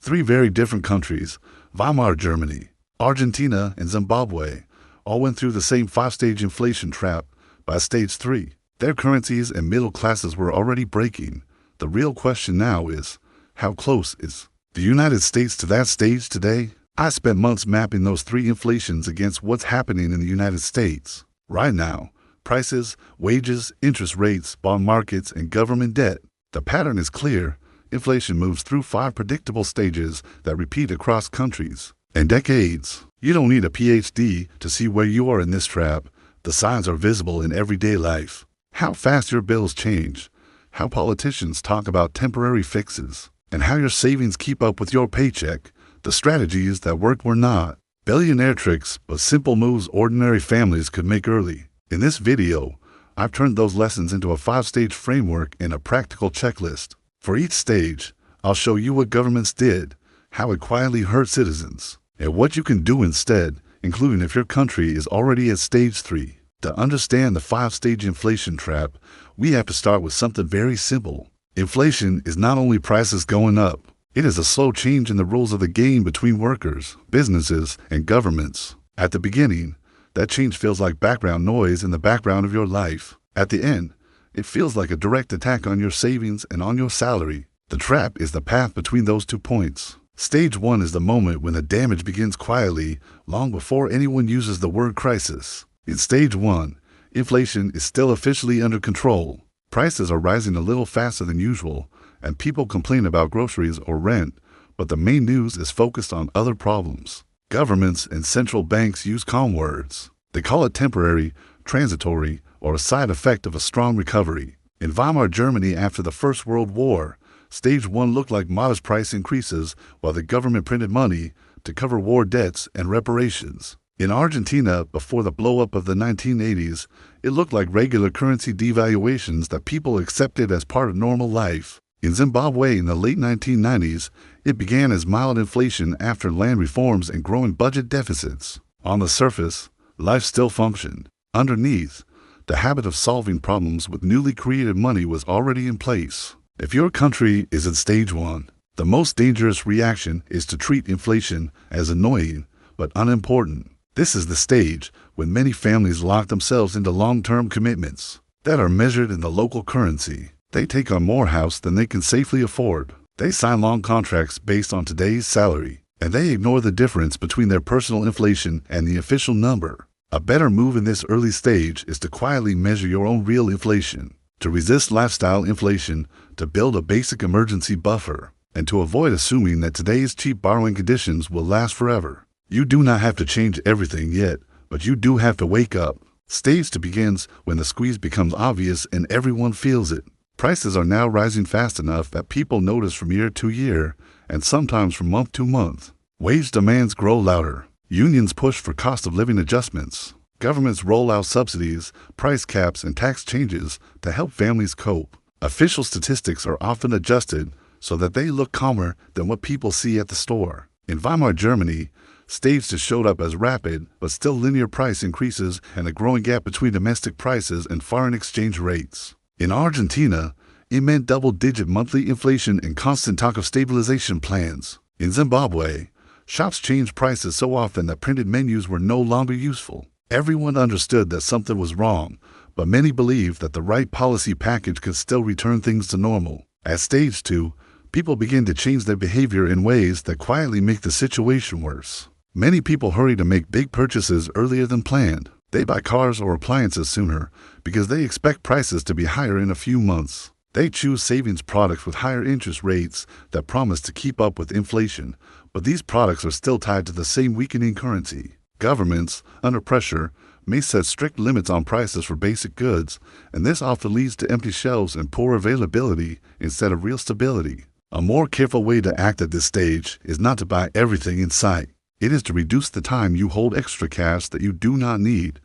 Three very different countries, Weimar Germany, Argentina, and Zimbabwe, all went through the same five-stage inflation trap by stage 3. Their currencies and middle classes were already breaking. The real question now is, how close is the United States to that stage today? I spent months mapping those three inflations against what's happening in the United States. Right now, prices, wages, interest rates, bond markets, and government debt. The pattern is clear. Inflation moves through 5 predictable stages that repeat across countries and decades. You don't need a PhD to see where you are in this trap. The signs are visible in everyday life. How fast your bills change, how politicians talk about temporary fixes, and how your savings keep up with your paycheck. The strategies that worked were not billionaire tricks, but simple moves ordinary families could make early. In this video, I've turned those lessons into a 5-stage framework and a practical checklist. For each stage, I'll show you what governments did, how it quietly hurt citizens, and what you can do instead, including if your country is already at stage 3. To understand the 5-stage inflation trap, we have to start with something very simple. Inflation is not only prices going up, it is a slow change in the rules of the game between workers, businesses, and governments. At the beginning, that change feels like background noise in the background of your life. At the end, it feels like a direct attack on your savings and on your salary. The trap is the path between those 2 points. Stage 1 is the moment when the damage begins quietly, long before anyone uses the word crisis. In stage 1, inflation is still officially under control. Prices are rising a little faster than usual, and people complain about groceries or rent, but the main news is focused on other problems. Governments and central banks use calm words. They call it temporary, transitory, or a side effect of a strong recovery. In Weimar Germany after the First World War, stage 1 looked like modest price increases while the government printed money to cover war debts and reparations. In Argentina, before the blow-up of the 1980s, it looked like regular currency devaluations that people accepted as part of normal life. In Zimbabwe in the late 1990s, it began as mild inflation after land reforms and growing budget deficits. On the surface, life still functioned. Underneath, the habit of solving problems with newly created money was already in place. If your country is at stage 1, the most dangerous reaction is to treat inflation as annoying but unimportant. This is the stage when many families lock themselves into long-term commitments that are measured in the local currency. They take on more house than they can safely afford. They sign long contracts based on today's salary, and they ignore the difference between their personal inflation and the official number. A better move in this early stage is to quietly measure your own real inflation, to resist lifestyle inflation, to build a basic emergency buffer, and to avoid assuming that today's cheap borrowing conditions will last forever. You do not have to change everything yet, but you do have to wake up. Stage 2 begins when the squeeze becomes obvious and everyone feels it. Prices are now rising fast enough that people notice from year to year, and sometimes from month to month. Wage demands grow louder. Unions push for cost of living adjustments. Governments roll out subsidies, price caps, and tax changes to help families cope. Official statistics are often adjusted so that they look calmer than what people see at the store. In Weimar Germany, stage 2 showed up as rapid but still linear price increases and a growing gap between domestic prices and foreign exchange rates. In Argentina, it meant double-digit monthly inflation and constant talk of stabilization plans. In Zimbabwe, shops changed prices so often that printed menus were no longer useful. Everyone understood that something was wrong, but many believed that the right policy package could still return things to normal. At stage 2, people begin to change their behavior in ways that quietly make the situation worse. Many people hurry to make big purchases earlier than planned. They buy cars or appliances sooner because they expect prices to be higher in a few months. They choose savings products with higher interest rates that promise to keep up with inflation, but these products are still tied to the same weakening currency. Governments, under pressure, may set strict limits on prices for basic goods, and this often leads to empty shelves and poor availability instead of real stability. A more careful way to act at this stage is not to buy everything in sight. It is to reduce the time you hold extra cash that you do not need,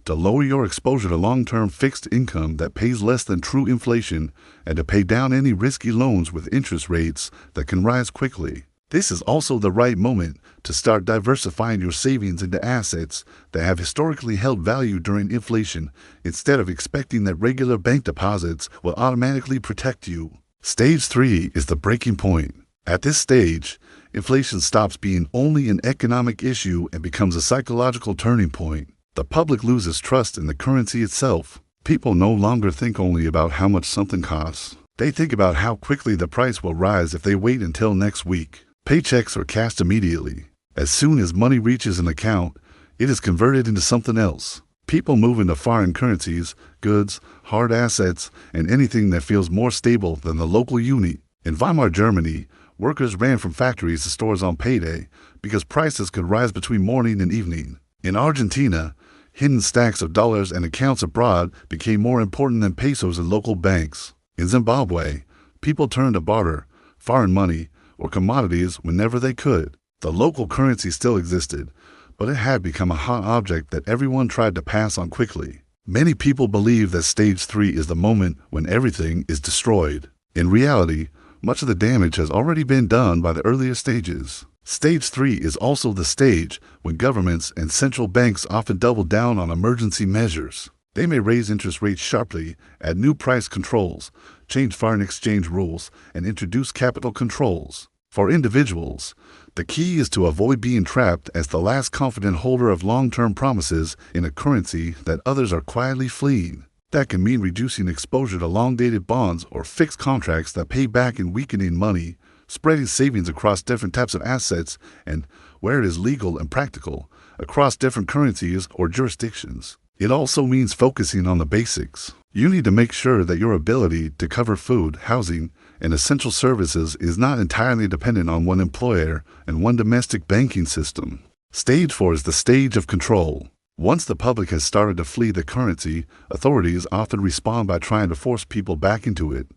to lower your exposure to long-term fixed income that pays less than true inflation, and to pay down any risky loans with interest rates that can rise quickly. This is also the right moment to start diversifying your savings into assets that have historically held value during inflation instead of expecting that regular bank deposits will automatically protect you. Stage 3 is the breaking point. At this stage, inflation stops being only an economic issue and becomes a psychological turning point. The public loses trust in the currency itself. People no longer think only about how much something costs. They think about how quickly the price will rise if they wait until next week. Paychecks are cashed immediately. As soon as money reaches an account, it is converted into something else. People move into foreign currencies, goods, hard assets, and anything that feels more stable than the local unit. In Weimar Germany, workers ran from factories to stores on payday because prices could rise between morning and evening. In Argentina, hidden stacks of dollars and accounts abroad became more important than pesos in local banks. In Zimbabwe, people turned to barter, foreign money, or commodities whenever they could. The local currency still existed, but it had become a hot object that everyone tried to pass on quickly. Many people believe that stage 3 is the moment when everything is destroyed. In reality, much of the damage has already been done by the earlier stages. Stage 3 is also the stage when governments and central banks often double down on emergency measures. They may raise interest rates sharply, add new price controls, change foreign exchange rules, and introduce capital controls. For individuals, the key is to avoid being trapped as the last confident holder of long-term promises in a currency that others are quietly fleeing. That can mean reducing exposure to long-dated bonds or fixed contracts that pay back in weakening money, spreading savings across different types of assets, and, where it is legal and practical, across different currencies or jurisdictions. It also means focusing on the basics. You need to make sure that your ability to cover food, housing, and essential services is not entirely dependent on one employer and one domestic banking system. Stage 4 is the stage of control. Once the public has started to flee the currency, authorities often respond by trying to force people back into it,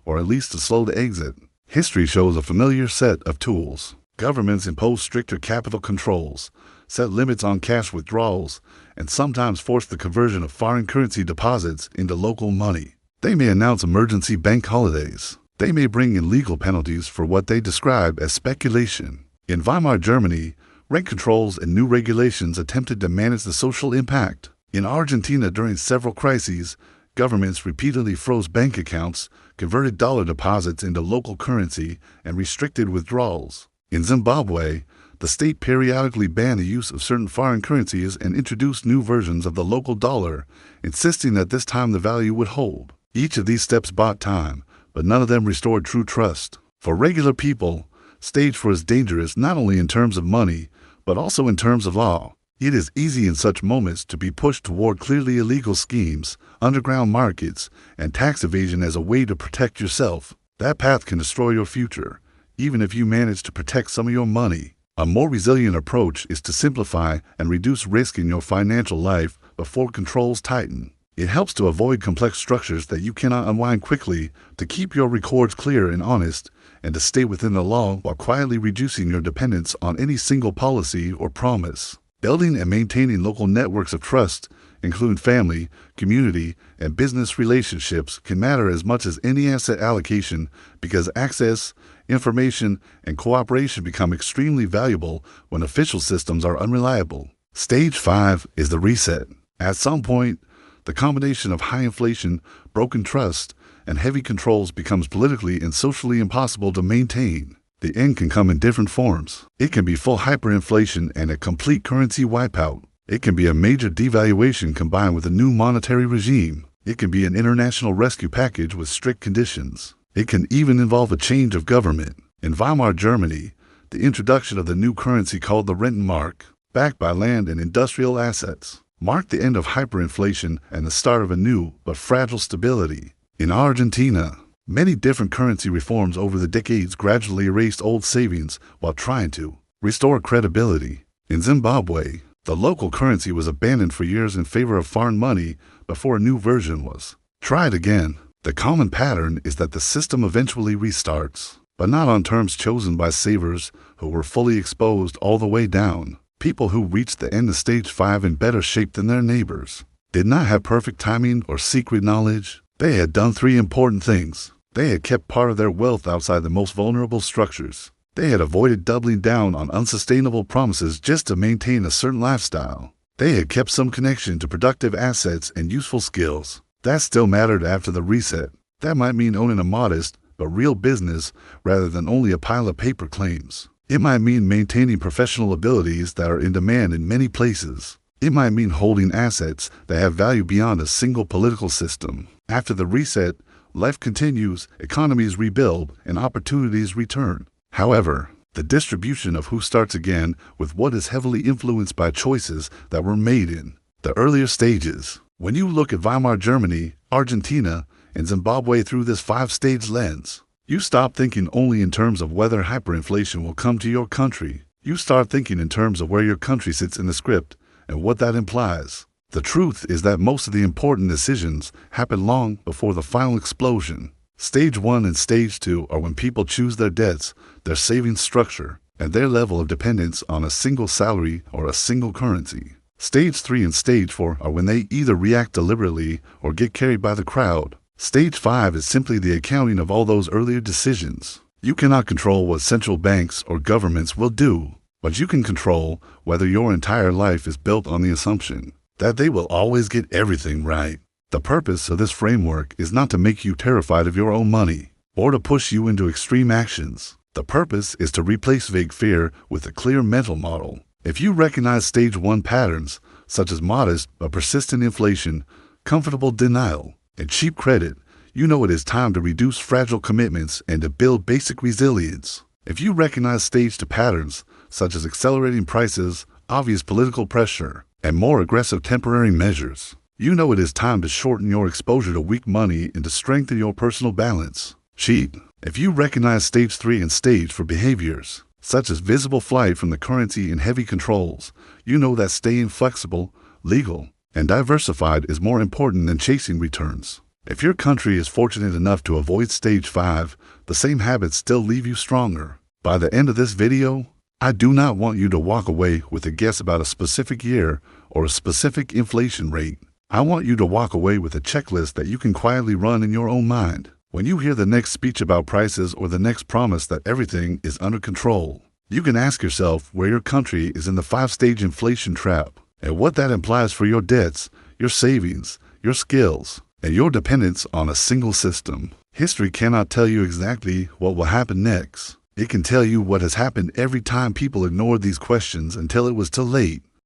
or at least to slow the exit. History shows a familiar set of tools. Governments impose stricter capital controls, set limits on cash withdrawals, and sometimes force the conversion of foreign currency deposits into local money. They may announce emergency bank holidays. They may bring in legal penalties for what they describe as speculation. In Weimar Germany, rent controls and new regulations attempted to manage the social impact. In Argentina, during several crises, governments repeatedly froze bank accounts, converted dollar deposits into local currency, and restricted withdrawals. In Zimbabwe, the state periodically banned the use of certain foreign currencies and introduced new versions of the local dollar, insisting that this time the value would hold. Each of these steps bought time, but none of them restored true trust. For regular people, stage 4 is dangerous not only in terms of money, but also in terms of law. It is easy in such moments to be pushed toward clearly illegal schemes, underground markets, and tax evasion as a way to protect yourself. That path can destroy your future, even if you manage to protect some of your money. A more resilient approach is to simplify and reduce risk in your financial life before controls tighten. It helps to avoid complex structures that you cannot unwind quickly, to keep your records clear and honest, and to stay within the law while quietly reducing your dependence on any single policy or promise. Building and maintaining local networks of trust, including family, community, and business relationships, can matter as much as any asset allocation because access, information, and cooperation become extremely valuable when official systems are unreliable. Stage 5 is the reset. At some point, the combination of high inflation, broken trust, and heavy controls becomes politically and socially impossible to maintain. The end can come in different forms. It can be full hyperinflation and a complete currency wipeout. It can be a major devaluation combined with a new monetary regime. It can be an international rescue package with strict conditions. It can even involve a change of government. In Weimar Germany, the introduction of the new currency called the Rentenmark, backed by land and industrial assets, marked the end of hyperinflation and the start of a new but fragile stability. In Argentina, many different currency reforms over the decades gradually erased old savings while trying to restore credibility. In Zimbabwe, the local currency was abandoned for years in favor of foreign money before a new version was tried again. The common pattern is that the system eventually restarts, but not on terms chosen by savers who were fully exposed all the way down. People who reached the end of stage 5 in better shape than their neighbors did not have perfect timing or secret knowledge. They had done 3 important things. They had kept part of their wealth outside the most vulnerable structures. They had avoided doubling down on unsustainable promises just to maintain a certain lifestyle. They had kept some connection to productive assets and useful skills. That still mattered after the reset. That might mean owning a modest but real business rather than only a pile of paper claims. It might mean maintaining professional abilities that are in demand in many places. It might mean holding assets that have value beyond a single political system. After the reset, life continues, economies rebuild, and opportunities return. However, the distribution of who starts again with what is heavily influenced by choices that were made in the earlier stages. When you look at Weimar Germany, Argentina, and Zimbabwe through this 5-stage lens, you stop thinking only in terms of whether hyperinflation will come to your country. You start thinking in terms of where your country sits in the script and what that implies. The truth is that most of the important decisions happen long before the final explosion. Stage 1 and Stage 2 are when people choose their debts, their savings structure, and their level of dependence on a single salary or a single currency. Stage 3 and Stage 4 are when they either react deliberately or get carried by the crowd. Stage 5 is simply the accounting of all those earlier decisions. You cannot control what central banks or governments will do, but you can control whether your entire life is built on the assumption that they will always get everything right. The purpose of this framework is not to make you terrified of your own money or to push you into extreme actions. The purpose is to replace vague fear with a clear mental model. If you recognize Stage 1 patterns, such as modest but persistent inflation, comfortable denial, and cheap credit, you know it is time to reduce fragile commitments and to build basic resilience. If you recognize Stage 2 patterns, such as accelerating prices, obvious political pressure, and more aggressive temporary measures, you know it is time to shorten your exposure to weak money and to strengthen your personal balance. Cheat. If you recognize Stage 3 and Stage 4 behaviors, such as visible flight from the currency and heavy controls, you know that staying flexible, legal, and diversified is more important than chasing returns. If your country is fortunate enough to avoid Stage 5, the same habits still leave you stronger. By the end of this video, I do not want you to walk away with a guess about a specific year or a specific inflation rate. I want you to walk away with a checklist that you can quietly run in your own mind. When you hear the next speech about prices or the next promise that everything is under control, you can ask yourself where your country is in the 5-stage inflation trap and what that implies for your debts, your savings, your skills, and your dependence on a single system. History cannot tell you exactly what will happen next. It can tell you what has happened every time people ignored these questions until it was too late.